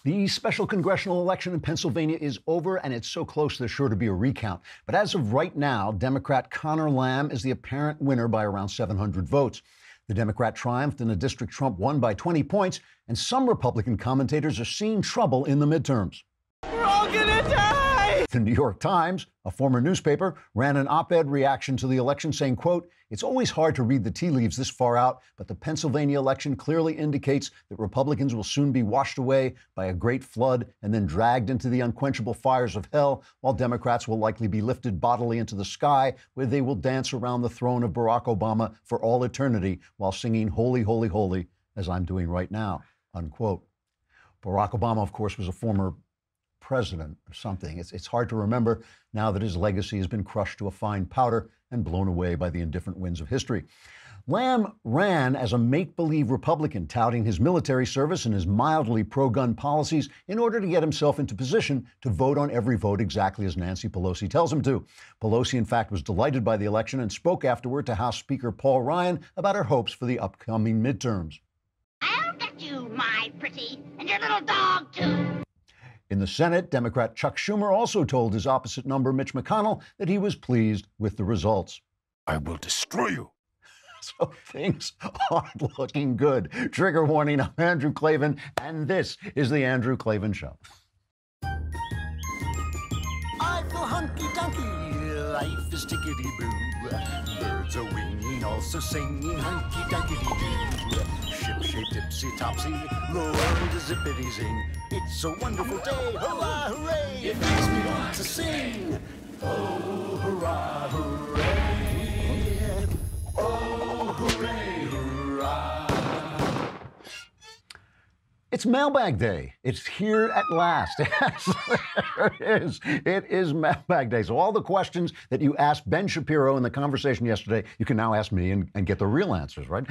The special congressional election in Pennsylvania is over, and it's so close there's sure to be a recount. But as of right now, Democrat Connor Lamb is the apparent winner by around 700 votes. The Democrat triumphed in a district Trump won by 20 points, and some Republican commentators are seeing trouble in the midterms. We're all gonna die! The New York Times, a former newspaper, ran an op-ed reaction to the election saying, quote, "It's always hard to read the tea leaves this far out, but the Pennsylvania election clearly indicates that Republicans will soon be washed away by a great flood and then dragged into the unquenchable fires of hell, while Democrats will likely be lifted bodily into the sky, where they will dance around the throne of Barack Obama for all eternity while singing 'Holy, Holy, Holy,' as I'm doing right now," unquote. Barack Obama, of course, was a former president or something. It's hard to remember now that his legacy has been crushed to a fine powder and blown away by the indifferent winds of history. Lamb ran as a make-believe Republican, touting his military service and his mildly pro-gun policies in order to get himself into position to vote on every vote exactly as Nancy Pelosi tells him to. Pelosi, in fact, was delighted by the election and spoke afterward to House Speaker Paul Ryan about her hopes for the upcoming midterms. "I'll get you, my pretty, and your little dog, too." In the Senate, Democrat Chuck Schumer also told his opposite number, Mitch McConnell, that he was pleased with the results. "I will destroy you." So things aren't looking good. Trigger warning, I'm Andrew Klavan, and this is The Andrew Klavan Show. I feel hunky-dunky, life is tickety-boo. Birds are winging, also singing hunky-dunky-doo. Ship-shaped, tipsy-topsy, the world is zippity-zing. It's a wonderful day, hurrah, hooray! It makes me want to sing. Oh, hurrah, hooray! Oh, hooray, hurrah! It's Mailbag Day. It's here at last. Yes, there it is. It is Mailbag Day. So all the questions that you asked Ben Shapiro in the conversation yesterday, you can now ask me and get the real answers, right?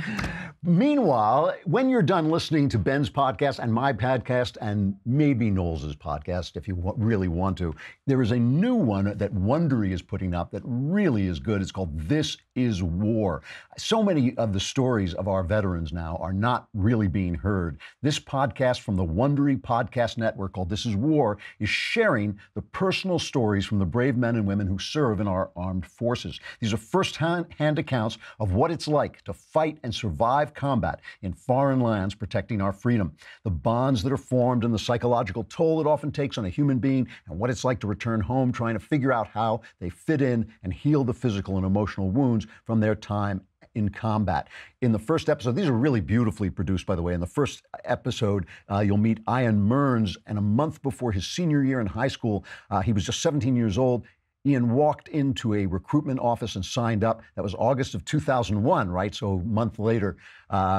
Meanwhile, when you're done listening to Ben's podcast and my podcast and maybe Knowles' podcast, if you really want to, there is a new one that Wondery is putting up that really is good. It's called This Is War. So many of the stories of our veterans now are not really being heard. This podcast from the Wondery Podcast Network called This Is War is sharing the personal stories from the brave men and women who serve in our armed forces. These are first-hand accounts of what it's like to fight and survive combat in foreign lands protecting our freedom, the bonds that are formed and the psychological toll it often takes on a human being, and what it's like to return home trying to figure out how they fit in and heal the physical and emotional wounds from their time in combat. In the first episode, these are really beautifully produced, by the way. In the first episode, you'll meet Ian Mearns, and a month before his senior year in high school, he was just 17 years old. Ian walked into a recruitment office and signed up. That was August of 2001, right? So a month later,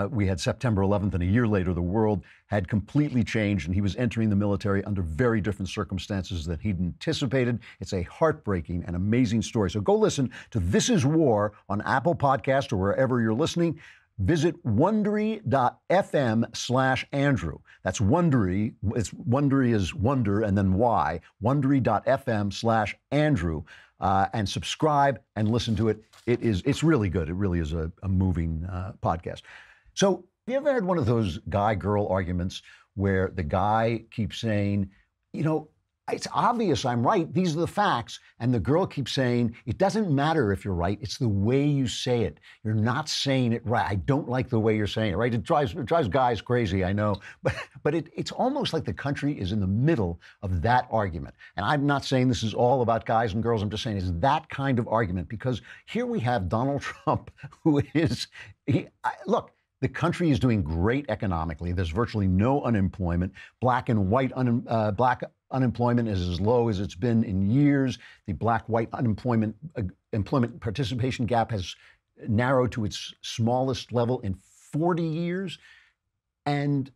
we had September 11th, and a year later, the world had completely changed, and he was entering the military under very different circumstances than he'd anticipated. It's a heartbreaking and amazing story. So go listen to This Is War on Apple Podcast or wherever you're listening. Visit Wondery.fm/Andrew. That's Wondery. Wondery is wonder and then Y. Wondery.fm/Andrew. And subscribe and listen to it. It's really good. It really is a moving podcast. So have you ever had one of those guy-girl arguments where the guy keeps saying, you know, it's obvious I'm right. These are the facts. And the girl keeps saying, it doesn't matter if you're right. It's the way you say it. You're not saying it right. I don't like the way you're saying it, right? It drives guys crazy, I know. But it's almost like the country is in the middle of that argument. And I'm not saying this is all about guys and girls. I'm just saying it's that kind of argument, because here we have Donald Trump, who is, look, the country is doing great economically. There's virtually no unemployment. Black and white unemployment is as low as it's been in years. The black-white employment participation gap has narrowed to its smallest level in 40 years. And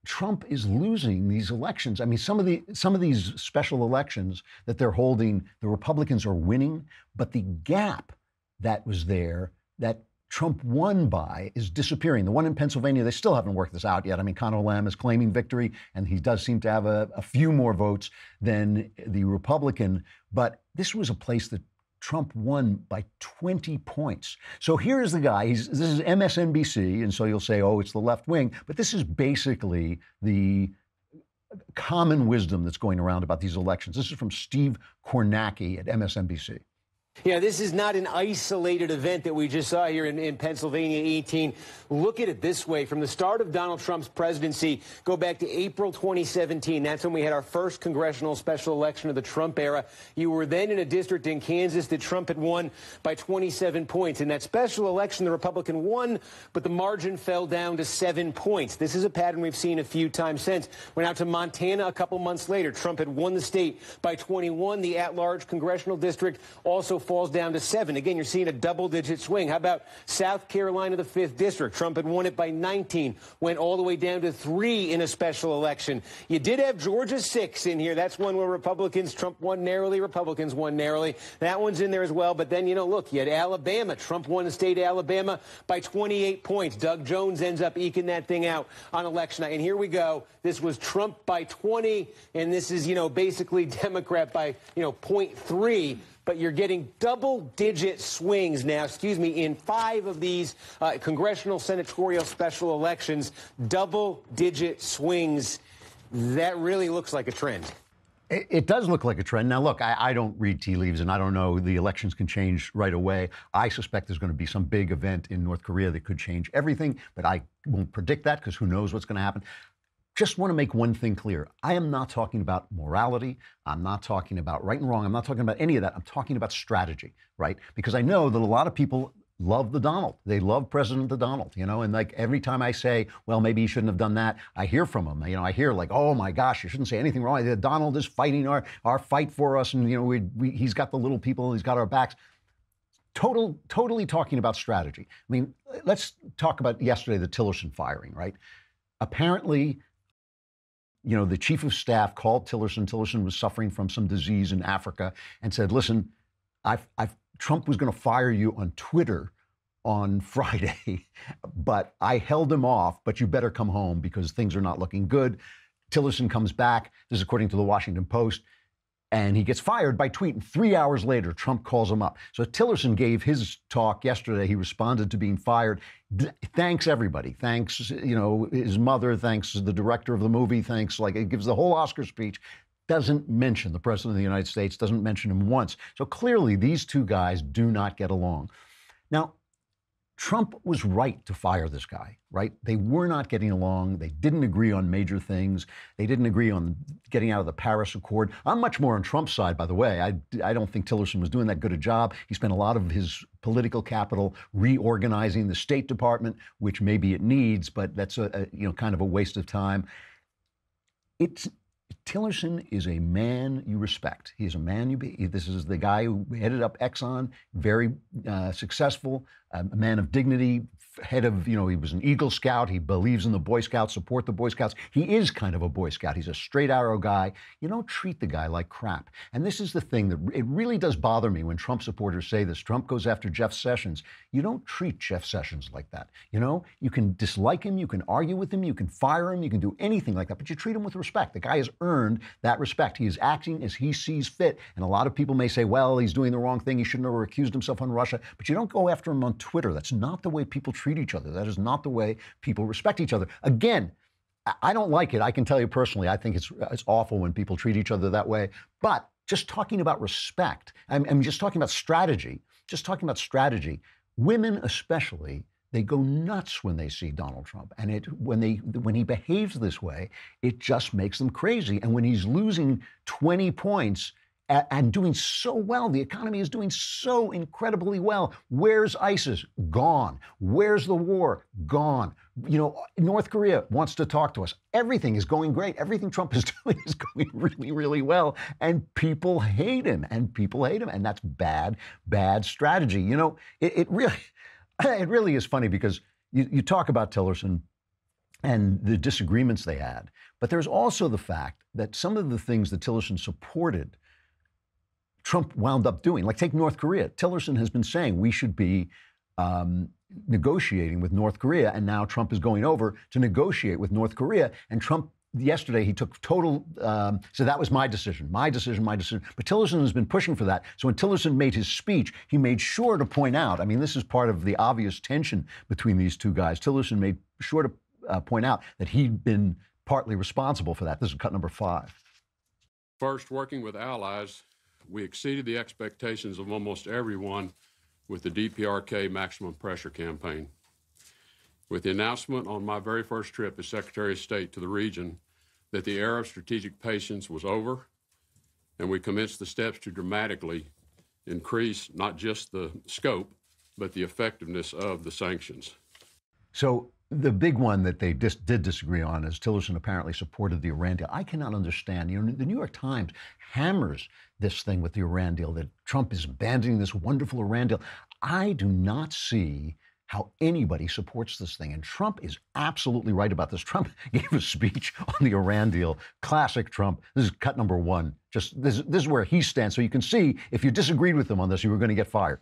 Trump is losing these elections. I mean, some of these special elections that they're holding, the Republicans are winning, but the gap that was there, that Trump won by, is disappearing. The one in Pennsylvania, they still haven't worked this out yet. I mean, Connor Lamb is claiming victory, and he does seem to have a few more votes than the Republican. But this was a place that Trump won by 20 points. So here's the guy. This is MSNBC, and so you'll say, oh, it's the left wing. But this is basically the common wisdom that's going around about these elections. This is from Steve Kornacki at MSNBC. Yeah, this is not an isolated event that we just saw here in Pennsylvania 18. Look at it this way. From the start of Donald Trump's presidency, go back to April 2017. That's when we had our first congressional special election of the Trump era. You were then in a district in Kansas that Trump had won by 27 points. In that special election, the Republican won, but the margin fell down to 7 points. This is a pattern we've seen a few times since. Went out to Montana a couple months later. Trump had won the state by 21. The at-large congressional district also falls down to 7. Again, you're seeing a double-digit swing. How about South Carolina, the 5th district? Trump had won it by 19, went all the way down to 3 in a special election. You did have Georgia 6 in here. That's one where Trump won narrowly, Republicans won narrowly. That one's in there as well. But then, look, you had Alabama. Trump won the state of Alabama by 28 points. Doug Jones ends up eking that thing out on election night. And here we go. This was Trump by 20, and this is, basically Democrat by, 0.3. But you're getting double-digit swings now, in 5 of these congressional senatorial special elections, double-digit swings. That really looks like a trend. It does look like a trend. Now, look, I don't read tea leaves, and I don't know. The elections can change right away. I suspect there's going to be some big event in North Korea that could change everything, but I won't predict that because who knows what's going to happen. Just want to make one thing clear. I am not talking about morality. I'm not talking about right and wrong. I'm not talking about any of that. I'm talking about strategy, right? Because I know that a lot of people love the Donald. They love President the Donald, and like every time I say, well, maybe he shouldn't have done that, I hear from him. I hear like, oh my gosh, you shouldn't say anything wrong. Donald is fighting our fight for us, and he's got the little people, he's got our backs. Totally talking about strategy. I mean, let's talk about yesterday, the Tillerson firing, right? Apparently, the chief of staff called Tillerson. Tillerson was suffering from some disease in Africa and said, listen, Trump was going to fire you on Twitter on Friday, but I held him off, but you better come home because things are not looking good. Tillerson comes back. This is according to the Washington Post. And he gets fired by tweet. And 3 hours later, Trump calls him up. So Tillerson gave his talk yesterday. He responded to being fired. Thanks, everybody. Thanks, his mother. Thanks, the director of the movie. Thanks, it gives the whole Oscar speech. Doesn't mention the president of the United States. Doesn't mention him once. So clearly, these two guys do not get along. Now, Trump was right to fire this guy, right? They were not getting along. They didn't agree on major things. They didn't agree on getting out of the Paris Accord. I'm much more on Trump's side, by the way. I don't think Tillerson was doing that good a job. He spent a lot of his political capital reorganizing the State Department, which maybe it needs, but that's kind of a waste of time. Tillerson is a man you respect. He's a man this is the guy who headed up Exxon, very successful, a man of dignity, head of, he was an Eagle Scout. He believes in the Boy Scouts, support the Boy Scouts. He is kind of a Boy Scout. He's a straight arrow guy. You don't treat the guy like crap. And this is the thing that it really does bother me when Trump supporters say this. Trump goes after Jeff Sessions. You don't treat Jeff Sessions like that. You can dislike him. You can argue with him. You can fire him. You can do anything like that. But you treat him with respect. The guy has earned that respect. He is acting as he sees fit. And a lot of people may say, well, he's doing the wrong thing. He shouldn't have recused himself on Russia. But you don't go after him on Twitter. That's not the way people treat each other. That is not the way people respect each other. Again, I don't like it. I can tell you personally, I think it's awful when people treat each other that way. But just talking about respect, I'm just talking about strategy, women especially, they go nuts when they see Donald Trump. And when he behaves this way, it just makes them crazy. And when he's losing 20 points and doing so well, the economy is doing so incredibly well. Where's ISIS? Gone. Where's the war? Gone. North Korea wants to talk to us. Everything is going great. Everything Trump is doing is going really, really well. And people hate him. And that's bad strategy. It really is funny because you talk about Tillerson and the disagreements they had. But there's also the fact that some of the things that Tillerson supported, Trump wound up doing. Like take North Korea. Tillerson has been saying we should be negotiating with North Korea, and now Trump is going over to negotiate with North Korea. And Trump, yesterday, he took total, so that was my decision. But Tillerson has been pushing for that. So when Tillerson made his speech, he made sure to point out, this is part of the obvious tension between these two guys. Tillerson made sure to point out that he'd been partly responsible for that. This is cut number 5. First, working with allies, we exceeded the expectations of almost everyone with the DPRK maximum pressure campaign. With the announcement on my very first trip as Secretary of State to the region that the era of strategic patience was over, and we commenced the steps to dramatically increase not just the scope, but the effectiveness of the sanctions. So the big one that they did disagree on is Tillerson apparently supported the Iran deal. I cannot understand. You know, the New York Times hammers this thing with the Iran deal, that Trump is abandoning this wonderful Iran deal. I do not see how anybody supports this thing. And Trump is absolutely right about this. Trump gave a speech on the Iran deal. Classic Trump. This is cut number 1. Just this is where he stands. So you can see if you disagreed with him on this, you were going to get fired.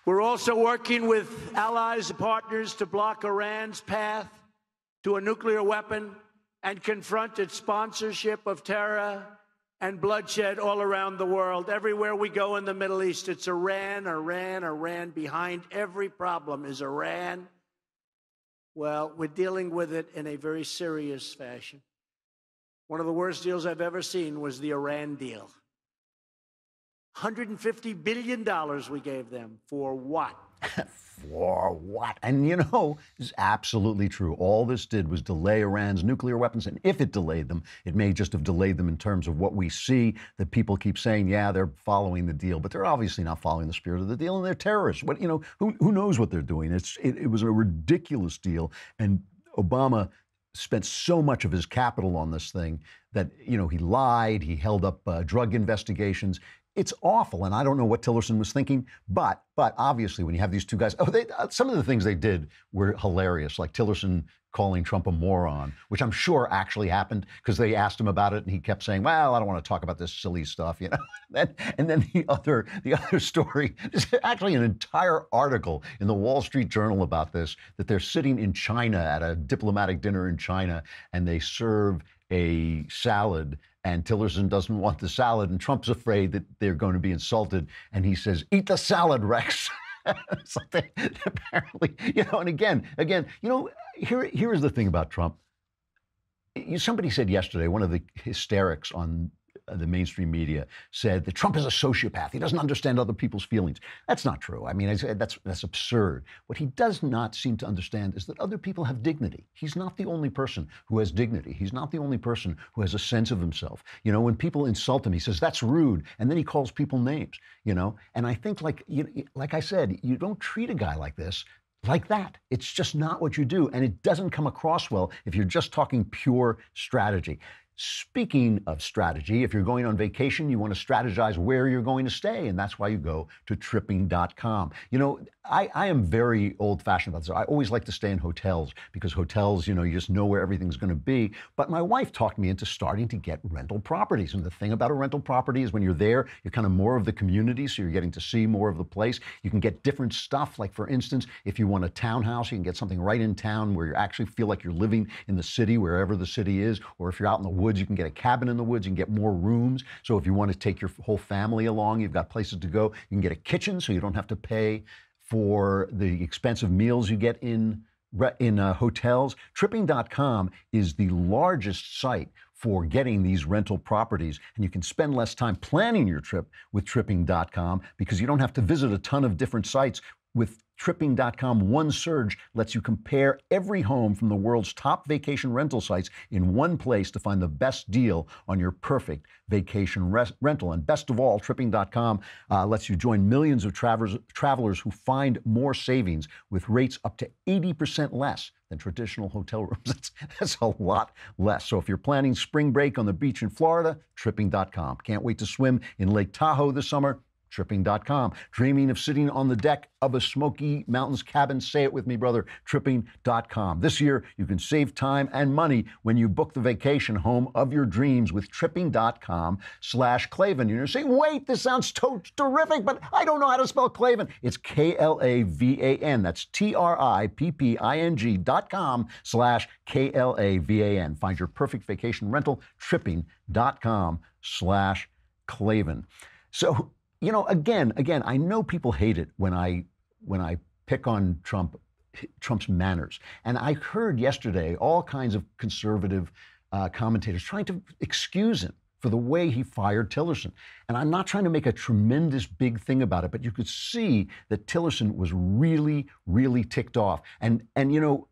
We're also working with allies and partners to block Iran's path to a nuclear weapon and confront its sponsorship of terror and bloodshed all around the world. Everywhere we go in the Middle East, it's Iran, Iran, Iran. Behind every problem is Iran. Well, we're dealing with it in a very serious fashion. One of the worst deals I've ever seen was the Iran deal. $150 billion we gave them. For what? For what? And you know, it's absolutely true. All this did was delay Iran's nuclear weapons. And if it delayed them, it may just have delayed them in terms of what we see, that people keep saying, yeah, they're following the deal, but they're obviously not following the spirit of the deal, and they're terrorists. What, you know, who knows what they're doing? It was a ridiculous deal. And Obama spent so much of his capital on this thing that, you know, he lied, he held up drug investigations. It's awful, and I don't know what Tillerson was thinking, but obviously when you have these two guys, some of the things they did were hilarious, like Tillerson calling Trump a moron, which I'm sure actually happened because they asked him about it, and he kept saying, well, I don't want to talk about this silly stuff, you know. And then the other story, there's actually an entire article in the Wall Street Journal about this, that they're sitting in China at a diplomatic dinner in China, and they serve a salad, and Tillerson doesn't want the salad, and Trump's afraid that they're going to be insulted, and he says, eat the salad, Rex. Something apparently, you know, and again, you know, here is the thing about Trump. Somebody said yesterday, one of the hysterics on the mainstream media said that Trump is a sociopath. He doesn't understand other people's feelings. That's not true. I mean, that's absurd. What he does not seem to understand is that other people have dignity. He's not the only person who has dignity. He's not the only person who has a sense of himself. You know, when people insult him, he says, that's rude. And then he calls people names, you know. And I think, like I said, you don't treat a guy like this like that. It's just not what you do. And it doesn't come across well if you're just talking pure strategy. Speaking of strategy, if you're going on vacation, you want to strategize where you're going to stay, and that's why you go to tripping.com. You know, I am very old-fashioned about this. I always like to stay in hotels because hotels, you know, you just know where everything's going to be. But my wife talked me into starting to get rental properties. And the thing about a rental property is when you're there, you're kind of more of the community, so you're getting to see more of the place. You can get different stuff. Like, for instance, if you want a townhouse, you can get something right in town where you actually feel like you're living in the city, wherever the city is. Or if you're out in the woods, you can get a cabin in the woods. You can get more rooms. So if you want to take your whole family along, you've got places to go. You can get a kitchen, so you don't have to pay for the expensive meals you get in hotels. Tripping.com is the largest site for getting these rental properties, and you can spend less time planning your trip with Tripping.com because you don't have to visit a ton of different sites. With Tripping.com, one surge lets you compare every home from the world's top vacation rental sites in one place to find the best deal on your perfect vacation rental. And best of all, Tripping.com lets you join millions of travelers who find more savings with rates up to 80% less than traditional hotel rooms. That's a lot less. So if you're planning spring break on the beach in Florida, Tripping.com. Can't wait to swim in Lake Tahoe this summer? Tripping.com. Dreaming of sitting on the deck of a Smoky Mountains cabin? Say it with me, brother. Tripping.com. This year, you can save time and money when you book the vacation home of your dreams with Tripping.com/Klavan. You're saying, wait, this sounds terrific, but I don't know how to spell Klavan. It's Klavan. That's Tripping.com/Klavan. Find your perfect vacation rental. Tripping.com/Klavan. So, you know, again, I know people hate it when I pick on Trump's manners. And I heard yesterday all kinds of conservative commentators trying to excuse him for the way he fired Tillerson. And I'm not trying to make a tremendous big thing about it, but you could see that Tillerson was really, really ticked off. And you know,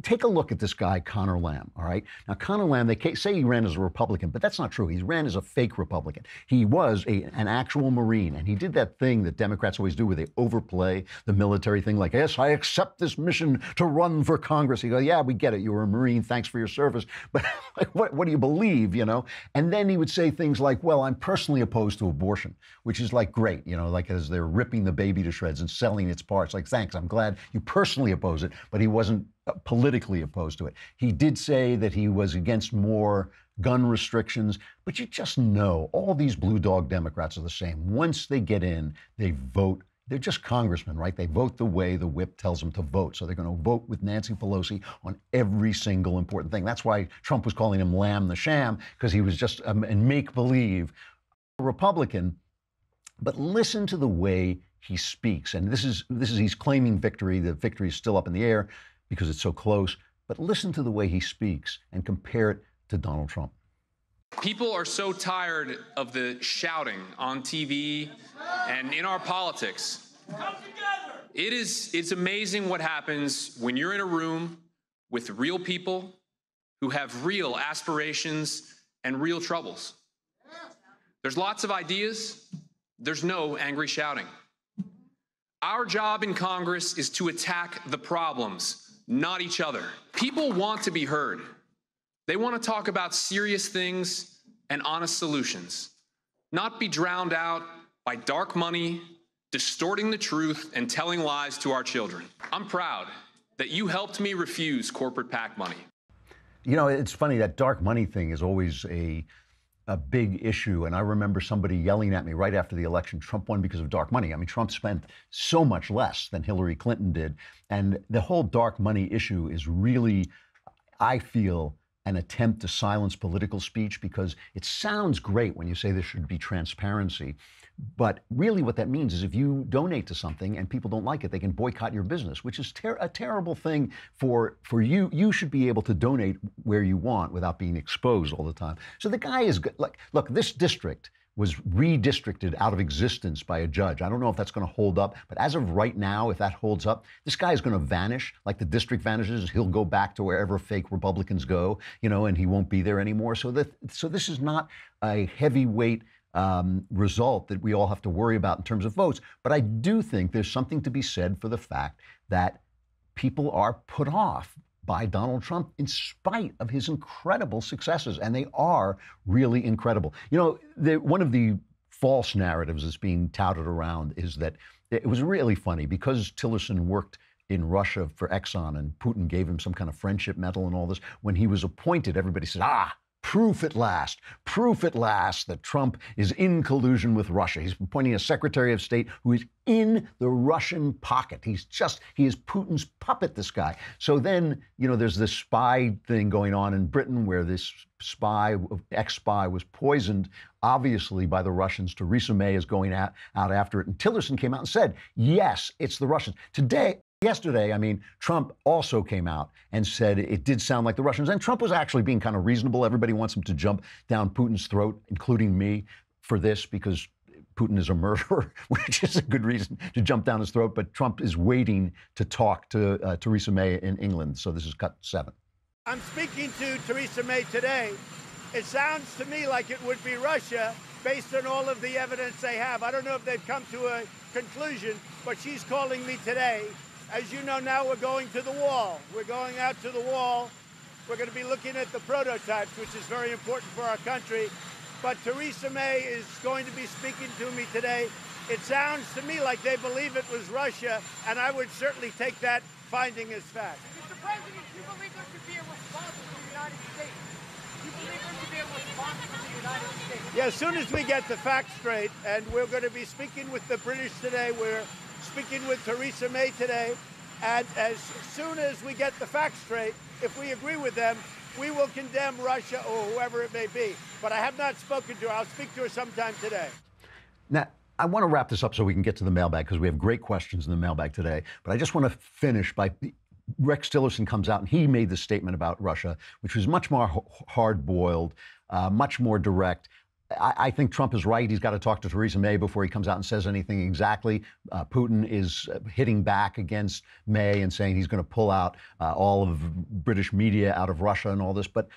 take a look at this guy, Connor Lamb, all right? Now, Connor Lamb, they say he ran as a Republican, but that's not true. He ran as a fake Republican. He was an actual Marine, and he did that thing that Democrats always do where they overplay the military thing, like, yes, I accept this mission to run for Congress. He goes, yeah, we get it. You were a Marine. Thanks for your service. But like, what do you believe, you know? And then he would say things like, well, I'm personally opposed to abortion, which is like great, you know, like as they're ripping the baby to shreds and selling its parts. Like, thanks, I'm glad you personally oppose it, but he wasn't politically opposed to it. He did say that he was against more gun restrictions, but you just know all these blue dog Democrats are the same. Once they get in, they vote. They're just congressmen, right? They vote the way the whip tells them to vote. So they're going to vote with Nancy Pelosi on every single important thing. That's why Trump was calling him Lamb the Sham, because he was just in make-believe a Republican. But listen to the way he speaks. And this is he's claiming victory. The victory is still up in the air because it's so close. But listen to the way he speaks and compare it to Donald Trump. People are so tired of the shouting on TV and in our politics. Come together. It's amazing what happens when you're in a room with real people who have real aspirations and real troubles. There's lots of ideas. There's no angry shouting. Our job in Congress is to attack the problems, not each other. People want to be heard. They want to talk about serious things and honest solutions, not be drowned out by dark money, distorting the truth, and telling lies to our children. I'm proud that you helped me refuse corporate PAC money. You know, it's funny, that dark money thing is always a big issue. And I remember somebody yelling at me right after the election, Trump won because of dark money. I mean, Trump spent so much less than Hillary Clinton did. And the whole dark money issue is really, I feel, an attempt to silence political speech, because it sounds great when you say there should be transparency. But really what that means is if you donate to something and people don't like it, they can boycott your business, which is a terrible thing for you. You should be able to donate where you want without being exposed all the time. So the guy is like, look, this district was redistricted out of existence by a judge. I don't know if that's going to hold up, but as of right now, if that holds up, this guy is going to vanish like the district vanishes. He'll go back to wherever fake Republicans go, you know, and he won't be there anymore. So this is not a heavyweight result that we all have to worry about in terms of votes. But I do think there's something to be said for the fact that people are put off by Donald Trump in spite of his incredible successes, and they are really incredible. You know, one of the false narratives that's being touted around is that it was really funny because Tillerson worked in Russia for Exxon and Putin gave him some kind of friendship medal and all this. When he was appointed, everybody said, proof at last that Trump is in collusion with Russia. He's appointing a Secretary of State who is in the Russian pocket. He is Putin's puppet, this guy. So then, you know, there's this spy thing going on in Britain where this ex-spy was poisoned, obviously by the Russians. Theresa May is going out after it. And Tillerson came out and said, yes, it's the Russians. Yesterday, I mean, Trump also came out and said it did sound like the Russians. And Trump was actually being kind of reasonable. Everybody wants him to jump down Putin's throat, including me, for this, because Putin is a murderer, which is a good reason to jump down his throat. But Trump is waiting to talk to Theresa May in England. So this is cut 7. I'm speaking to Theresa May today. It sounds to me like it would be Russia based on all of the evidence they have. I don't know if they've come to a conclusion, but she's calling me today. As you know, now we're going to the wall. We're going out to the wall. We're going to be looking at the prototypes, which is very important for our country. But Theresa May is going to be speaking to me today. It sounds to me like they believe it was Russia, and I would certainly take that finding as fact. Mr. President, do you believe there should be a response from the United States? Do you believe there should be a response from the United States? Yeah, as soon as we get the facts straight, and we're going to be speaking with the British today, we're speaking with Theresa May today, and as soon as we get the facts straight, if we agree with them, we will condemn Russia or whoever it may be. But I have not spoken to her. I'll speak to her sometime today. Now, I want to wrap this up so we can get to the mailbag, because we have great questions in the mailbag today. But I just want to finish by Rex Tillerson comes out and he made this statement about Russia, which was much more hard-boiled, much more direct. I think Trump is right. He's got to talk to Theresa May before he comes out and says anything exactly. Putin is hitting back against May and saying he's going to pull out all of British media out of Russia and all this. But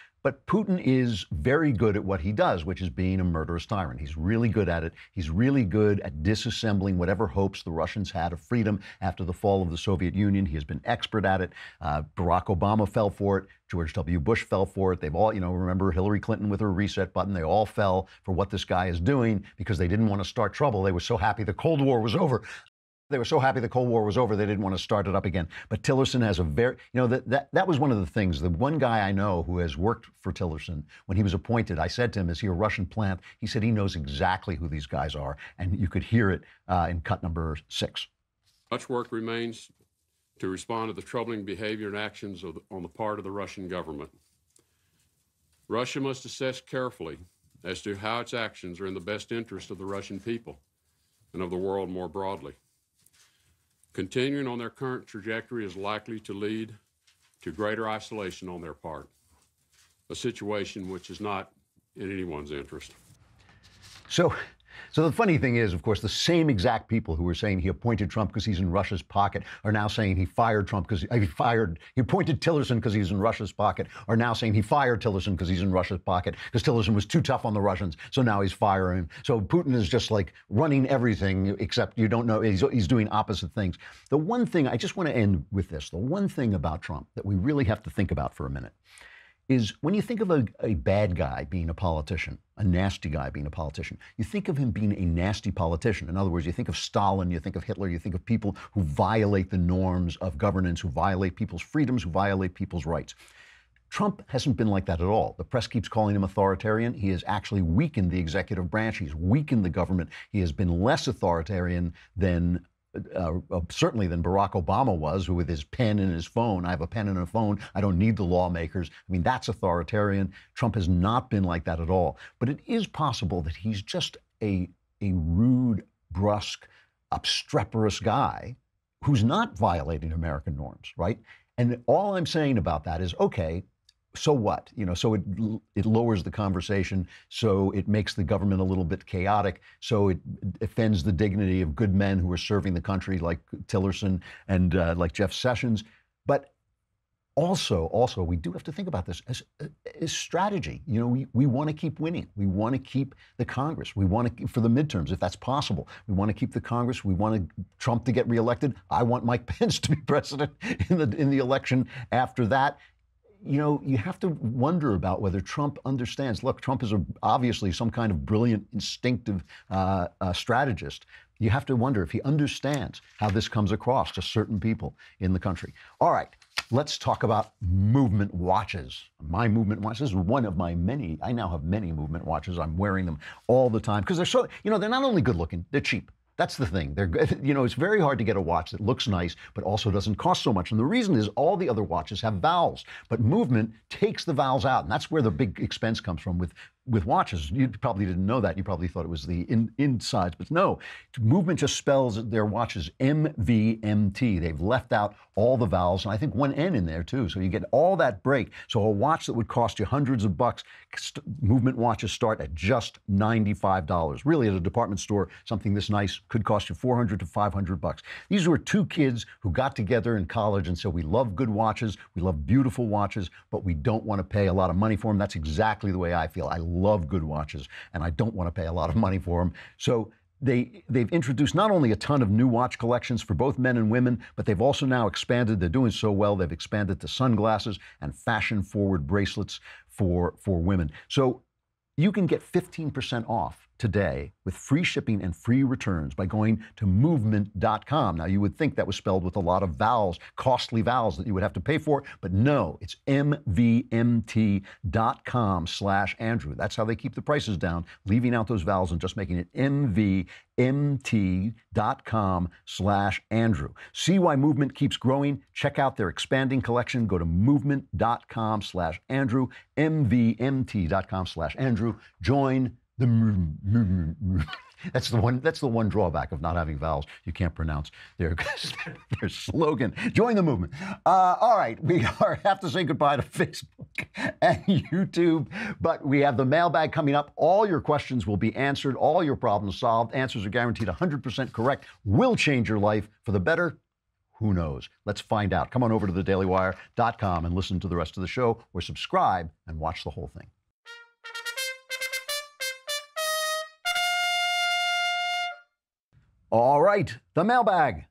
Putin is very good at what he does, which is being a murderous tyrant. He's really good at it. He's really good at disassembling whatever hopes the Russians had of freedom after the fall of the Soviet Union. He has been expert at it. Barack Obama fell for it. George W. Bush fell for it. They've all, remember Hillary Clinton with her reset button. They all fell for what this guy is doing because they didn't want to start trouble. They were so happy the Cold War was over. They were so happy the Cold War was over, they didn't want to start it up again. But Tillerson has a very, that was one of the things. The one guy I know who has worked for Tillerson, when he was appointed, I said to him, is he a Russian plant? He said he knows exactly who these guys are. And you could hear it in cut number 6. Much work remains to respond to the troubling behavior and actions on the part of the Russian government. Russia must assess carefully as to how its actions are in the best interest of the Russian people and of the world more broadly. Continuing on their current trajectory is likely to lead to greater isolation on their part, a situation which is not in anyone's interest. So the funny thing is, of course, the same exact people who were saying he appointed Trump because he's in Russia's pocket are now saying he fired Trump because he appointed Tillerson because he's in Russia's pocket, are now saying he fired Tillerson because he's in Russia's pocket because Tillerson was too tough on the Russians, so now he's firing him. So Putin is just like running everything, except you don't know, he's doing opposite things. The one thing, I just want to end with this, the one thing about Trump that we really have to think about for a minute is when you think of a bad guy being a politician, a nasty guy being a politician, you think of him being a nasty politician. In other words, you think of Stalin, you think of Hitler, you think of people who violate the norms of governance, who violate people's freedoms, who violate people's rights. Trump hasn't been like that at all. The press keeps calling him authoritarian. He has actually weakened the executive branch. He's weakened the government. He has been less authoritarian than certainly than Barack Obama was, who with his pen and his phone, I have a pen and a phone, I don't need the lawmakers. I mean, that's authoritarian. Trump has not been like that at all. But it is possible that he's just a rude, brusque, obstreperous guy who's not violating American norms, right? And all I'm saying about that is, okay, so what? So it lowers the conversation, so it makes the government a little bit chaotic, so it offends the dignity of good men who are serving the country like Tillerson and like Jeff Sessions. But also, we do have to think about this as strategy. We want to keep winning. We want to keep the Congress. We want to, for the midterms, if that's possible, we want to keep the Congress. We want Trump to get reelected. I want Mike Pence to be president in the election after that. You have to wonder about whether Trump understands. Look, Trump is obviously some kind of brilliant, instinctive strategist. You have to wonder if he understands how this comes across to certain people in the country. All right, let's talk about movement watches. My movement watches is one of my many. I now have many movement watches. I'm wearing them all the time because they're so, they're not only good looking, they're cheap. That's the thing. It's very hard to get a watch that looks nice, but also doesn't cost so much. And the reason is all the other watches have valves, but Movement takes the valves out. And that's where the big expense comes from with watches. You probably didn't know that. You probably thought it was the insides, but no. Movement just spells their watches MVMT. They've left out all the valves, and I think one N in there too. So you get all that break. So a watch that would cost you hundreds of bucks, Movement watches start at just $95. Really, at a department store, something this nice could cost you $400 to $500. These were two kids who got together in college and said, we love good watches, we love beautiful watches, but we don't want to pay a lot of money for them. That's exactly the way I feel. I love good watches, and I don't want to pay a lot of money for them. So they've introduced not only a ton of new watch collections for both men and women, but they've also now expanded. They're doing so well, they've expanded to sunglasses and fashion-forward bracelets for women. So you can get 15% off today with free shipping and free returns by going to movement.com. Now, you would think that was spelled with a lot of vowels, costly vowels that you would have to pay for, but no, it's mvmt.com/Andrew. That's how they keep the prices down, leaving out those vowels and just making it mvmt.com/Andrew. See why Movement keeps growing? Check out their expanding collection. Go to movement.com/Andrew, mvmt.com/Andrew. Join the movement. That's the one drawback of not having vowels. You can't pronounce their slogan. Join the movement. All right, we have to say goodbye to Facebook and YouTube, but we have the mailbag coming up. All your questions will be answered, all your problems solved. Answers are guaranteed 100% correct. Will change your life for the better. Who knows? Let's find out. Come on over to thedailywire.com and listen to the rest of the show, or subscribe and watch the whole thing. All right, the mailbag.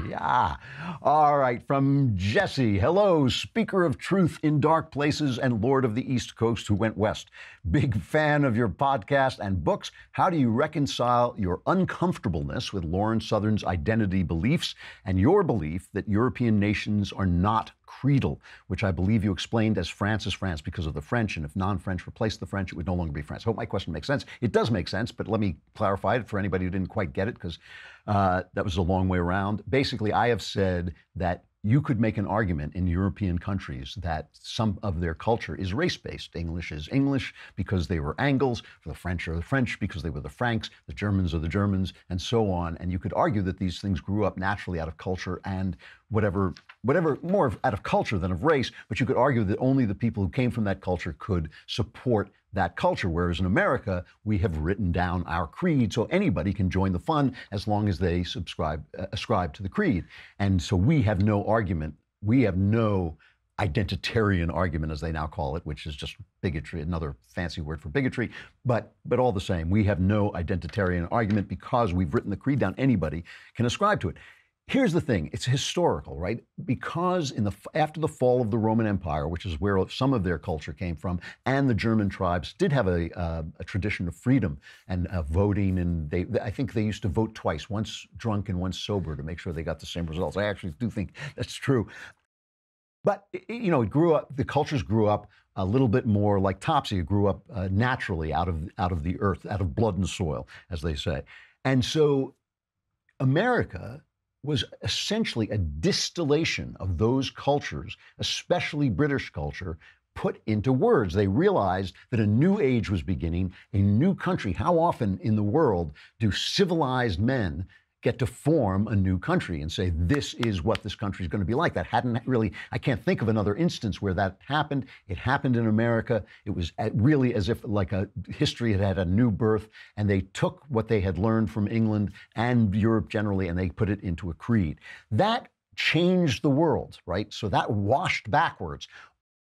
Yeah. All right, from Jesse. Hello, speaker of truth in dark places and Lord of the East Coast who went west. Big fan of your podcast and books. How do you reconcile your uncomfortableness with Lawrence Southern's identity beliefs and your belief that European nations are not creedal, which I believe you explained as France is France because of the French, and if non-French replaced the French, it would no longer be France. I hope my question makes sense. It does make sense, but let me clarify it for anybody who didn't quite get it, because that was a long way around. Basically, I have said that you could make an argument in European countries that some of their culture is race-based. English is English because they were Angles, the French are the French because they were the Franks, the Germans are the Germans, and so on. And you could argue that these things grew up naturally out of culture and whatever more out of culture than of race, but you could argue that only the people who came from that culture could support that culture, whereas in America, we have written down our creed, so anybody can join the fun as long as they ascribe to the creed. And so we have no argument, we have no identitarian argument, as they now call it, which is just bigotry, another fancy word for bigotry, but all the same, we have no identitarian argument because we've written the creed down. Anybody can ascribe to it. Here's the thing, it's historical, right? Because after the fall of the Roman Empire, which is where some of their culture came from, and the German tribes did have a tradition of freedom and voting, and I think they used to vote twice, once drunk and once sober, to make sure they got the same results. I actually do think that's true. But, you know, the cultures grew up a little bit more like Topsy. It grew up naturally out of the earth, out of blood and soil, as they say. And so America was essentially a distillation of those cultures, especially British culture, put into words. They realized that a new age was beginning, a new country. How often in the world do civilized men get to form a new country and say, this is what this country is going to be like? That hadn't really, I can't think of another instance where that happened. It happened in America. It was really as if like history had had a new birth, and they took what they had learned from England and Europe generally, and they put it into a creed. That changed the world, right? So that washed backwards,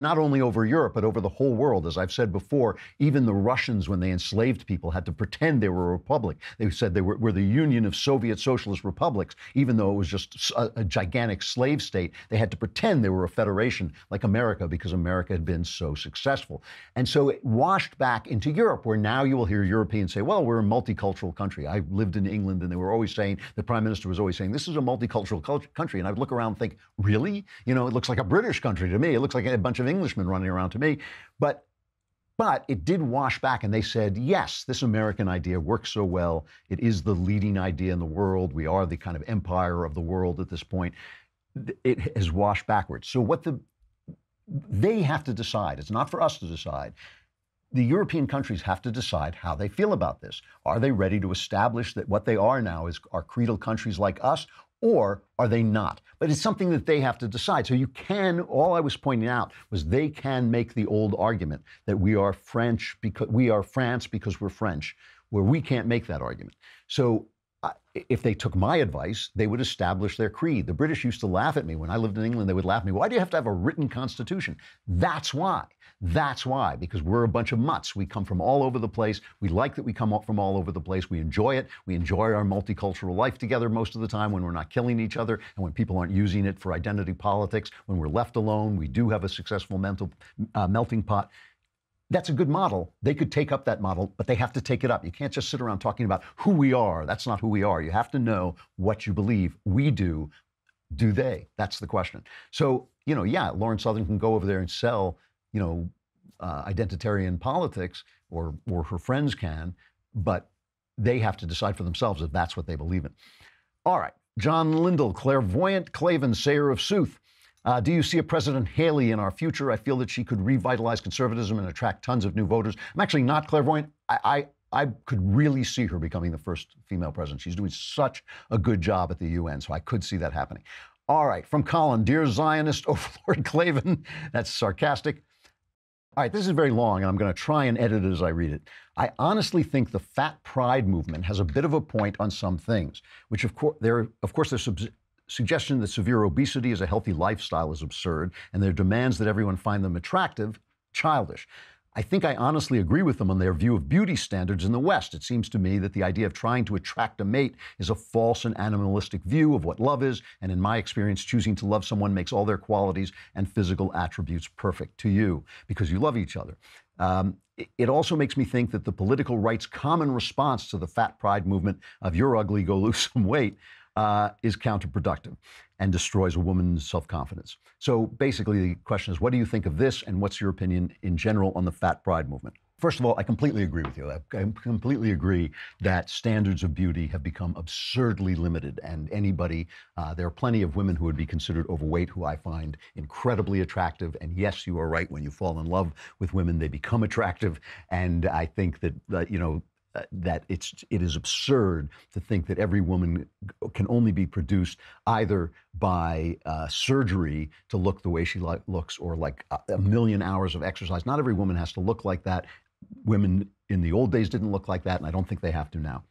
not only over Europe, but over the whole world. As I've said before, even the Russians, when they enslaved people, had to pretend they were a republic. They said they were the Union of Soviet Socialist Republics, even though it was just a gigantic slave state. They had to pretend they were a federation like America because America had been so successful. And so it washed back into Europe, where now you will hear Europeans say, well, we're a multicultural country. I lived in England, and they were always saying, the Prime Minister was always saying, this is a multicultural country. And I'd look around and think, really? You know, it looks like a British country to me. It looks like a bunch of Englishmen running around to me. But it did wash back, and they said, yes, this American idea works so well. It is the leading idea in the world. We are the kind of empire of the world at this point. It has washed backwards. So they have to decide. It's not for us to decide. The European countries have to decide how they feel about this. Are they ready to establish that what they are now are creedal countries like us, or are they not? But it's something that they have to decide. So all I was pointing out was they can make the old argument that we are French because we are France because we're French, where we can't make that argument. So if they took my advice, they would establish their creed. The British used to laugh at me. When I lived in England, they would laugh at me. Why do you have to have a written constitution? That's why. That's why, because we're a bunch of mutts. We come from all over the place. We like that we come from all over the place. We enjoy it. We enjoy our multicultural life together most of the time when we're not killing each other and when people aren't using it for identity politics. When we're left alone, we do have a successful melting pot. That's a good model. They could take up that model, but they have to take it up. You can't just sit around talking about who we are. That's not who we are. You have to know what you believe. We do. Do they? That's the question. So, you know, yeah, Lawrence Southern can go over there and sell, you know, identitarian politics, or her friends can, but they have to decide for themselves if that's what they believe in. All right. John Lindell, clairvoyant Klavan, sayer of sooth. Do you see a President Haley in our future? I feel that she could revitalize conservatism and attract tons of new voters. I'm actually not clairvoyant. I could really see her becoming the first female president. She's doing such a good job at the UN, so I could see that happening. All right, from Colin, dear Zionist overlord Klavan, that's sarcastic. All right, this is very long, and I'm going to try and edit it as I read it. I honestly think the fat pride movement has a bit of a point on some things, which of course, their suggestion that severe obesity is a healthy lifestyle is absurd, and their demands that everyone find them attractive, childish. I think I honestly agree with them on their view of beauty standards in the West. It seems to me that the idea of trying to attract a mate is a false and animalistic view of what love is, and in my experience, choosing to love someone makes all their qualities and physical attributes perfect to you because you love each other. It also makes me think that the political right's common response to the fat pride movement of you're ugly, go lose some weight, is counterproductive and destroys a woman's self-confidence. So basically the question is, what do you think of this, and what's your opinion in general on the fat pride movement? First of all, I completely agree with you. I completely agree that standards of beauty have become absurdly limited, and anybody, there are plenty of women who would be considered overweight who I find incredibly attractive, and yes, you are right, when you fall in love with women, they become attractive, and I think that, that it is absurd to think that every woman can only be produced either by surgery to look the way she looks, or like a million hours of exercise. Not every woman has to look like that. Women in the old days didn't look like that, and I don't think they have to now.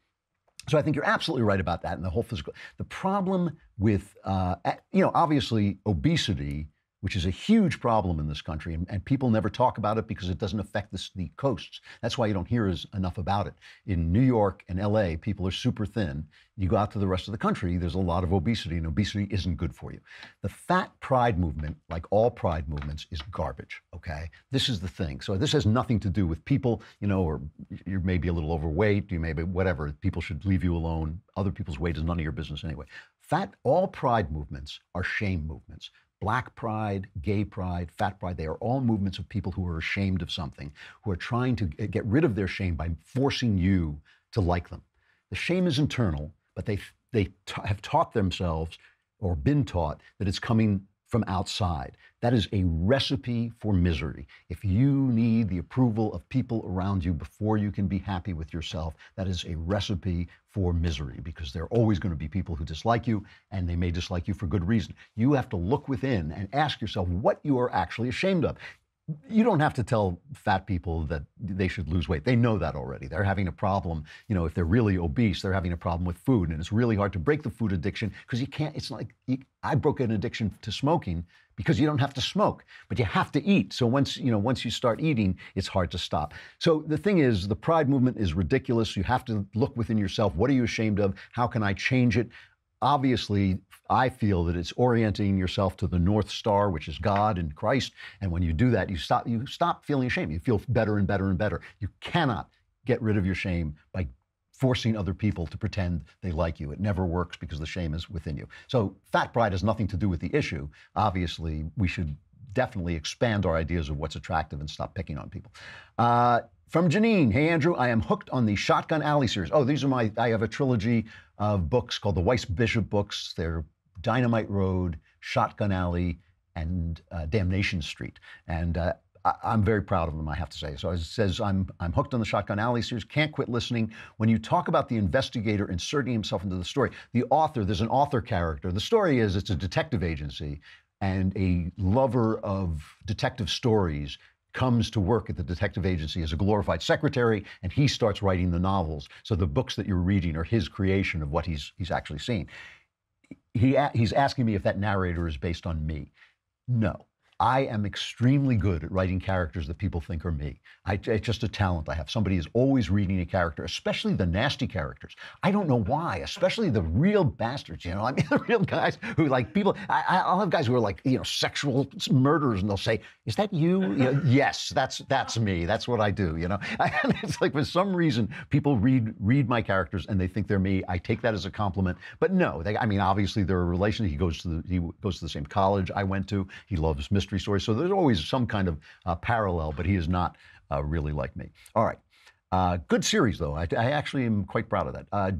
So I think you're absolutely right about that, and the whole physical. The problem with, obviously obesity, which is a huge problem in this country, and people never talk about it because it doesn't affect the coasts. That's why you don't hear enough about it. In New York and LA, people are super thin. You go out to the rest of the country, there's a lot of obesity, and obesity isn't good for you. The fat pride movement, like all pride movements, is garbage, okay? This is the thing. So this has nothing to do with people, or you're maybe a little overweight, you may be whatever, people should leave you alone. Other people's weight is none of your business anyway. All pride movements are shame movements. Black pride, gay pride, fat pride, they are all movements of people who are ashamed of something, who are trying to get rid of their shame by forcing you to like them. The shame is internal, but they have taught themselves or been taught that it's coming from outside. That is a recipe for misery. If you need the approval of people around you before you can be happy with yourself, that is a recipe for misery, because there are always going to be people who dislike you, and they may dislike you for good reason. You have to look within and ask yourself what you are actually ashamed of. You don't have to tell fat people that they should lose weight. They know that already. They're having a problem, if they're really obese, they're having a problem with food, and it's really hard to break the food addiction because you can't, it's like, I broke an addiction to smoking because you don't have to smoke, but you have to eat. So once you start eating, it's hard to stop. So the thing is, the pride movement is ridiculous. You have to look within yourself. What are you ashamed of? How can I change it? Obviously, I feel that it's orienting yourself to the North Star, which is God and Christ. And when you do that, you stop feeling ashamed. You feel better and better and better. You cannot get rid of your shame by forcing other people to pretend they like you. It never works because the shame is within you. So fat pride has nothing to do with the issue. Obviously, we should definitely expand our ideas of what's attractive and stop picking on people. From Janine, hey Andrew, I am hooked on the Shotgun Alley series. Oh, I have a trilogy of books called the Weiss Bishop books. They're Dynamite Road, Shotgun Alley, and Damnation Street. And I'm very proud of them, I have to say. So it says, I'm hooked on the Shotgun Alley series, can't quit listening. When you talk about the investigator inserting himself into the story, there's an author character. The story is, it's a detective agency, and a lover of detective stories comes to work at the detective agency as a glorified secretary, and he starts writing the novels. So the books that you're reading are his creation of what he's actually seen. He's asking me if that narrator is based on me. No. I am extremely good at writing characters that people think are me. It's just a talent I have. Somebody is always reading a character, especially the nasty characters. I don't know why, especially the real bastards, I mean, the real guys who people, I'll have guys who are sexual murderers, and they'll say, is that you? Yes, that's me. That's what I do, And it's like, for some reason, people read my characters and they think they're me. I take that as a compliment. But no, obviously there are relations. He goes to the same college I went to. He loves mystery stories. So there's always some kind of parallel, but he is not really like me. All right. Good series, though. I actually am quite proud of that.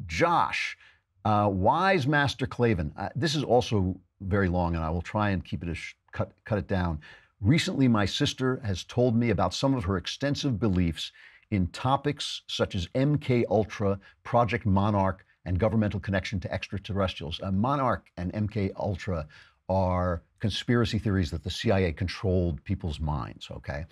Josh, Wise Master Klavan. This is also very long, and I will try and keep it cut it down. Recently, my sister has told me about some of her extensive beliefs in topics such as MK Ultra, Project Monarch, and governmental connection to extraterrestrials. Monarch and MK Ultra are conspiracy theories that the CIA controlled people's minds, okay?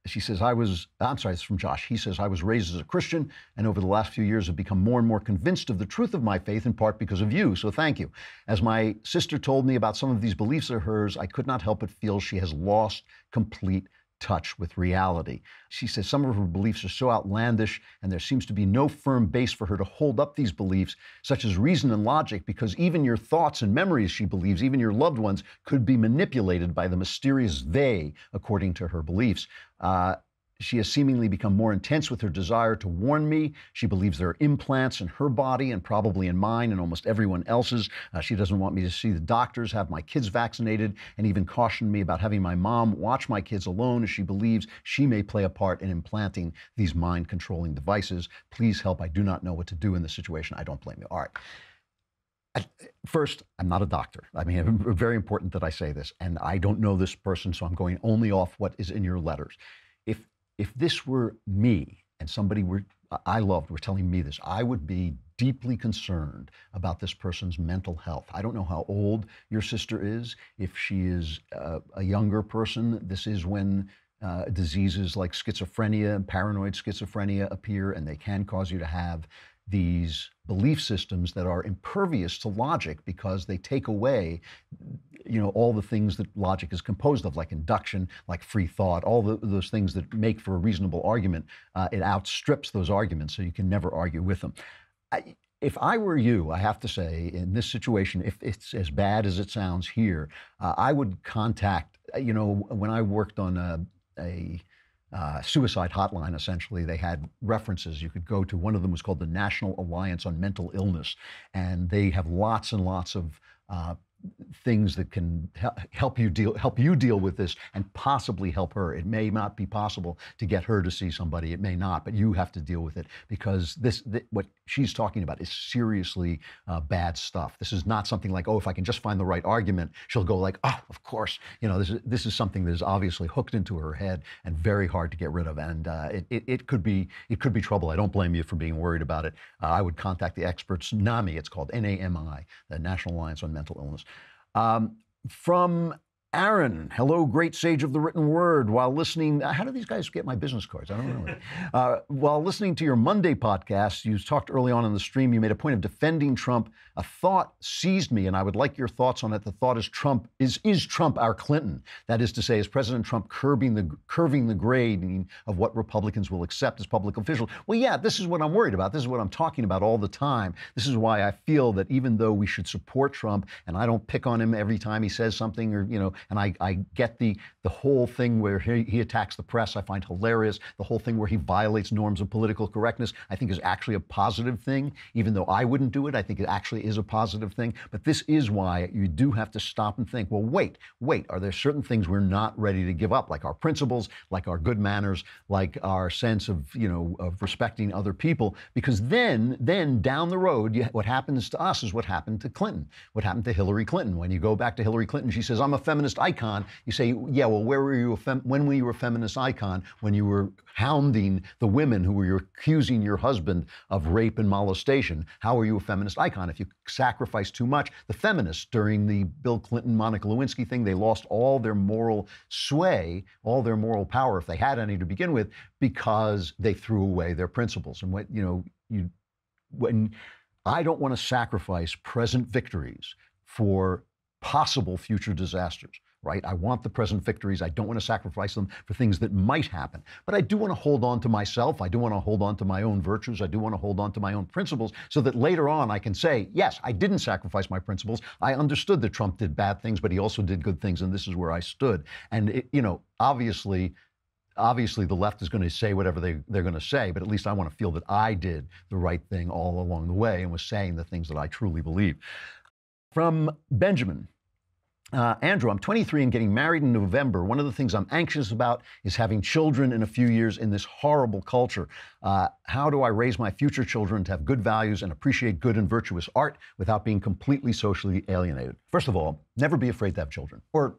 She says, I'm sorry, it's from Josh. He says, I was raised as a Christian and over the last few years have become more and more convinced of the truth of my faith, in part because of you, so thank you. As my sister told me about some of these beliefs of hers, I could not help but feel she has lost complete touch with reality. She says some of her beliefs are so outlandish and there seems to be no firm base for her to hold up these beliefs, such as reason and logic, because even your thoughts and memories, she believes, even your loved ones, could be manipulated by the mysterious they, according to her beliefs. She has seemingly become more intense with her desire to warn me. She believes there are implants in her body and probably in mine and almost everyone else's. She doesn't want me to see the doctors, have my kids vaccinated, and even cautioned me about having my mom watch my kids alone, as she believes she may play a part in implanting these mind-controlling devices. Please help. I do not know what to do in this situation. I don't blame you. All right. First, I'm not a doctor. I mean, it's very important that I say this, and I don't know this person, so I'm going only off what is in your letters. If this were me and somebody I loved were telling me this, I would be deeply concerned about this person's mental health. I don't know how old your sister is. If she is a younger person, this is when diseases like schizophrenia and paranoid schizophrenia appear, and they can cause you to have these belief systems that are impervious to logic because they take away, all the things that logic is composed of, like induction, like free thought, all those things that make for a reasonable argument. It outstrips those arguments, so you can never argue with them. If I were you, I have to say, in this situation, if it's as bad as it sounds here, I would contact, when I worked on a suicide hotline, essentially, they had references you could go to. One of them was called the National Alliance on Mental Illness, and they have lots and lots of things that can help you deal with this and possibly help her. It may not be possible to get her to see somebody. It may not, but you have to deal with it because what she's talking about is seriously bad stuff. This is not something like, if I can just find the right argument, she'll go like, oh, of course. This is something that is obviously hooked into her head and very hard to get rid of. And it could be trouble. I don't blame you for being worried about it. I would contact the experts. NAMI, it's called NAMI, the National Alliance on Mental Illness. From Aaron, hello, great sage of the written word. While listening, how do these guys get my business cards? I don't know. While listening to your Monday podcast, you talked early on in the stream, you made a point of defending Trump. A thought seized me, and I would like your thoughts on it. The thought is is Trump our Clinton? That is to say, is President Trump curving the grading of what Republicans will accept as public officials? Well, yeah, this is what I'm worried about. This is what I'm talking about all the time. This is why I feel that even though we should support Trump, and I don't pick on him every time he says something, or and I get the whole thing where he attacks the press, I find hilarious. The whole thing where he violates norms of political correctness, I think is actually a positive thing. Even though I wouldn't do it, I think it actually is a positive thing. But this is why you do have to stop and think, well, wait, are there certain things we're not ready to give up, like our principles, like our good manners, like our sense of, of respecting other people? Because then down the road, what happens to us is what happened to Clinton, what happened to Hillary Clinton. When you go back to Hillary Clinton, she says, I'm a feminist icon. You say, yeah, well, where were you when were you a feminist icon? When you were hounding the women who were accusing your husband of rape and molestation. How are you a feminist icon? If you sacrifice too much, the feminists during the Bill Clinton, Monica Lewinsky thing, they lost all their moral sway, all their moral power, if they had any to begin with, because they threw away their principles. And when I don't want to sacrifice present victories for possible future disasters, right? I want the present victories. I don't want to sacrifice them for things that might happen. But I do want to hold on to myself. I do want to hold on to my own virtues. I do want to hold on to my own principles so that later on I can say, yes, I didn't sacrifice my principles. I understood that Trump did bad things, but he also did good things, and this is where I stood. And, obviously the left is going to say whatever they're going to say, but at least I want to feel that I did the right thing all along the way and was saying the things that I truly believe. From Benjamin. Andrew, I'm 23 and getting married in November. One of the things I'm anxious about is having children in a few years in this horrible culture. How do I raise my future children to have good values and appreciate good and virtuous art without being completely socially alienated? First of all, never be afraid to have children. Or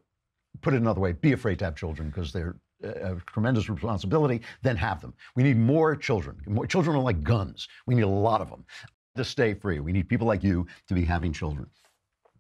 put it another way, be afraid to have children because they're a tremendous responsibility, then have them. We need more children. More children are like guns. We need a lot of them to stay free. We need people like you to be having children.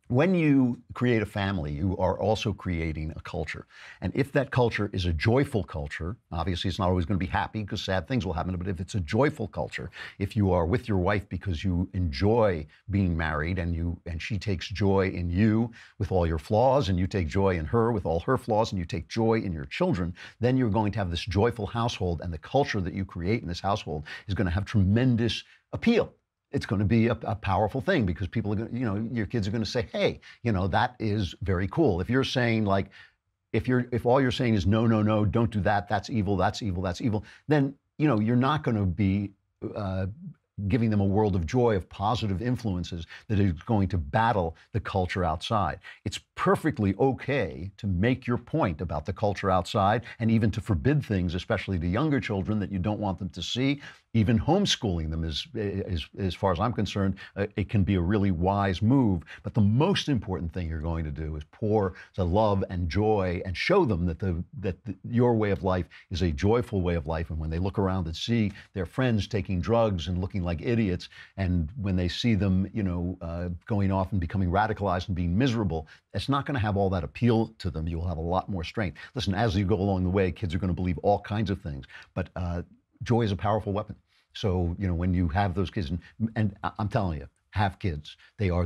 When you create a family, you are also creating a culture. And if that culture is a joyful culture, obviously it's not always going to be happy because sad things will happen, but if it's a joyful culture, if you are with your wife because you enjoy being married and she takes joy in you with all your flaws and you take joy in her with all her flaws and you take joy in your children, then you're going to have this joyful household, and the culture that you create in this household is going to have tremendous appeal. It's going to be a powerful thing because people are going to, your kids are going to say, hey, that is very cool. If you're saying like, if all you're saying is no, no, no, don't do that, that's evil, that's evil, that's evil, then, you're not going to be giving them a world of joy, of positive influences that is going to battle the culture outside. It's perfectly okay to make your point about the culture outside and even to forbid things, especially to younger children, that you don't want them to see. Even homeschooling them is as far as I'm concerned, it can be a really wise move. But the most important thing you're going to do is pour the love and joy and show them that your way of life is a joyful way of life. And when they look around and see their friends taking drugs and looking like idiots, and when they see them, going off and becoming radicalized and being miserable, it's not going to have all that appeal to them. You'll have a lot more strength. Listen, as you go along the way, kids are going to believe all kinds of things, but joy is a powerful weapon. So, when you have those kids, and I'm telling you, have kids. They are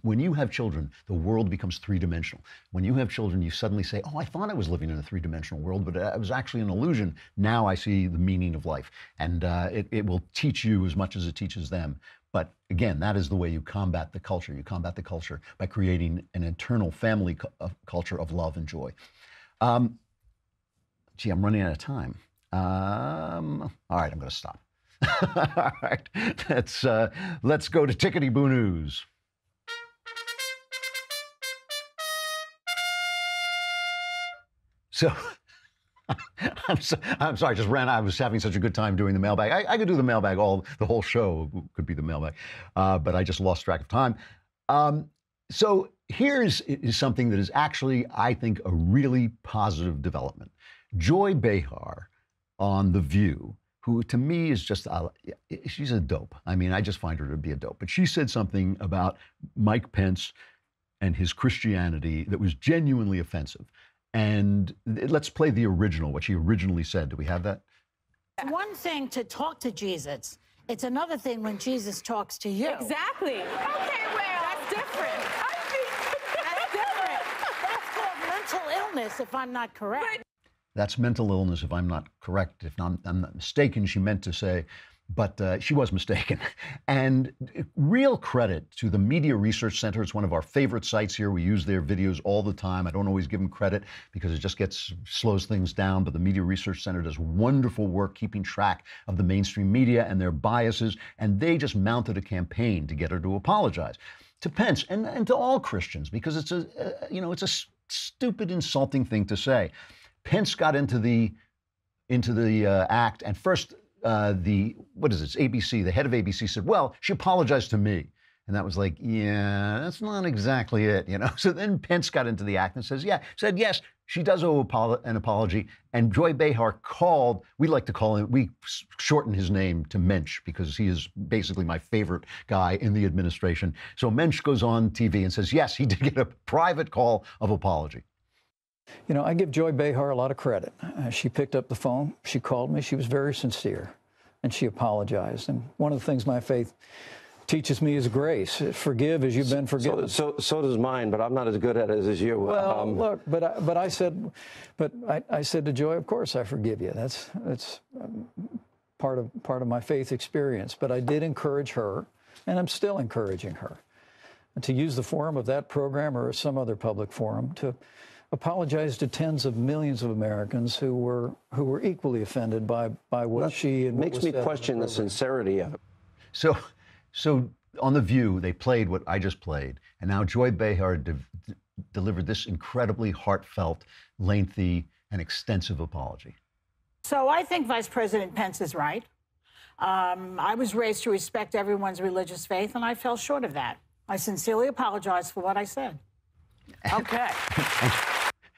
when you have children, the world becomes three-dimensional. When you have children, you suddenly say, oh, I thought I was living in a three-dimensional world, but it was actually an illusion. Now I see the meaning of life. And it will teach you as much as it teaches them. But again, that is the way you combat the culture. You combat the culture by creating an internal family culture of love and joy. Gee, I'm running out of time. All right, I'm going to stop. All right, let's go to Tickety Boo News. So, I'm sorry, I was having such a good time doing the mailbag. I could do the mailbag the whole show could be the mailbag, but I just lost track of time. So is something that is actually, I think, a really positive development. Joy Behar on The View, who to me is just, she's a dope. I mean, I just find her to be a dope. But she said something about Mike Pence and his Christianity that was genuinely offensive. And let's play the original, what she originally said. Do we have that? One thing to talk to Jesus. It's another thing when Jesus talks to you. Exactly. Okay, well, that's different. That's different. That's called mental illness, if I'm not correct. That's mental illness, if I'm not correct. If I'm not mistaken, she meant to say, but she was mistaken. And real credit to the Media Research Center. It's one of our favorite sites here. We use their videos all the time. I don't always give them credit because it just slows things down, but the Media Research Center does wonderful work keeping track of the mainstream media and their biases, and they just mounted a campaign to get her to apologize to Pence and to all Christians, because it's a stupid, insulting thing to say. Pence got into the act, and first ABC, the head of ABC said, well, she apologized to me. And that was like, yeah, that's not exactly it, So then Pence got into the act and said, yes, she does owe an apology. And Joy Behar we shorten his name to Mensch because he is basically my favorite guy in the administration. So Mensch goes on TV and says, yes, he did get a private call of apology. I give Joy Behar a lot of credit. She picked up the phone, she called me, she was very sincere, and she apologized. And one of the things my faith teaches me is grace. Forgive as you've been forgiven. So does mine, but I'm not as good at it as you. Well, look, but I said to Joy, of course I forgive you. That's part of my faith experience. But I did encourage her, and I'm still encouraging her, to use the forum of that program or some other public forum to apologize to tens of millions of Americans who were equally offended by what she and what makes me question the sincerity of it. So on The View, they played what I just played, and now Joy Behar delivered this incredibly heartfelt, lengthy, and extensive apology. So I think Vice President Pence is right. I was raised to respect everyone's religious faith, and I fell short of that. I sincerely apologize for what I said. Okay.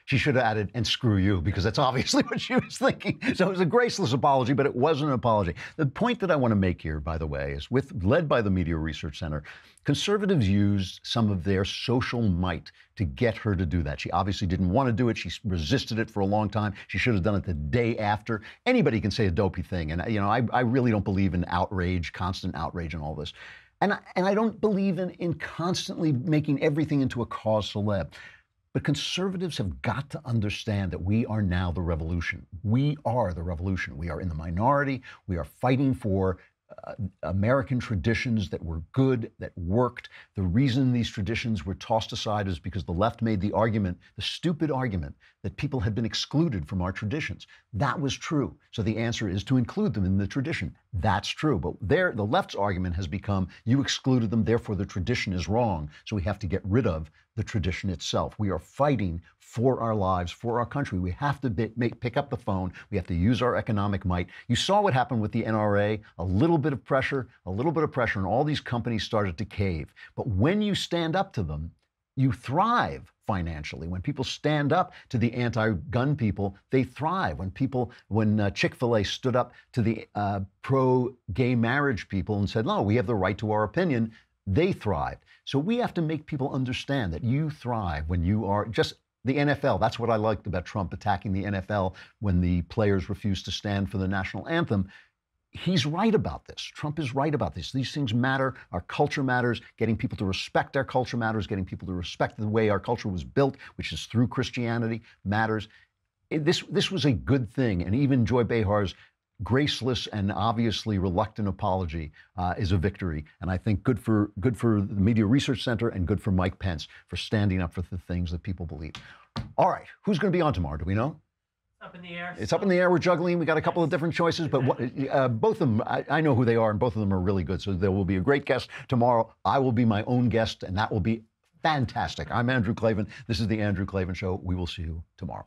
She should have added, and screw you, because that's obviously what she was thinking. So it was a graceless apology, but it wasn't an apology. The point that I want to make here, by the way, is led by the Media Research Center, conservatives used some of their social might to get her to do that. She obviously didn't want to do it. She resisted it for a long time. She should have done it the day after. Anybody can say a dopey thing. And, I really don't believe in outrage, constant outrage and all this. And I don't believe in constantly making everything into a cause célèbre. But conservatives have got to understand that we are now the revolution. We are the revolution. We are in the minority. We are fighting for American traditions that were good, that worked. The reason these traditions were tossed aside is because the left made the argument, the stupid argument, that people had been excluded from our traditions. That was true. So the answer is to include them in the tradition. That's true. But the left's argument has become, you excluded them, therefore the tradition is wrong. So we have to get rid of the tradition itself. We are fighting for our lives, for our country. We have to pick up the phone. We have to use our economic might. You saw what happened with the NRA, a little bit of pressure, and all these companies started to cave. But when you stand up to them, you thrive financially. When people stand up to the anti-gun people, they thrive. When Chick-fil-A stood up to the pro-gay marriage people and said, no, we have the right to our opinion, they thrived. So we have to make people understand that you thrive when you are just the NFL. That's what I liked about Trump attacking the NFL when the players refused to stand for the national anthem. He's right about this. Trump is right about this. These things matter. Our culture matters. Getting people to respect our culture matters. Getting people to respect the way our culture was built, which is through Christianity, matters. This was a good thing. And even Joy Behar's graceless and obviously reluctant apology is a victory. And I think good for the Media Research Center and good for Mike Pence for standing up for the things that people believe. All right. Who's going to be on tomorrow? Do we know? Up in the air. It's up in the air. We're juggling. We got a couple of different choices, but both of them, I know who they are, and both of them are really good. So there will be a great guest tomorrow. I will be my own guest, and that will be fantastic. I'm Andrew Klavan. This is The Andrew Klavan Show. We will see you tomorrow.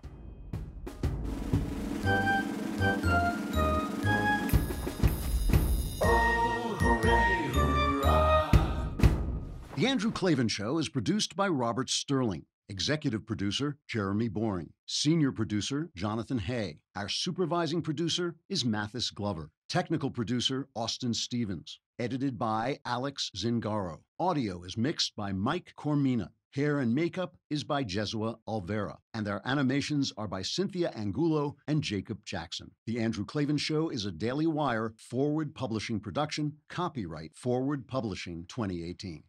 The Andrew Klavan Show is produced by Robert Sterling. Executive producer, Jeremy Boring. Senior producer, Jonathan Hay. Our supervising producer is Mathis Glover. Technical producer, Austin Stevens. Edited by Alex Zingaro. Audio is mixed by Mike Cormina. Hair and makeup is by Jesua Alvera. And our animations are by Cynthia Angulo and Jacob Jackson. The Andrew Klavan Show is a Daily Wire Forward Publishing production. Copyright Forward Publishing 2018.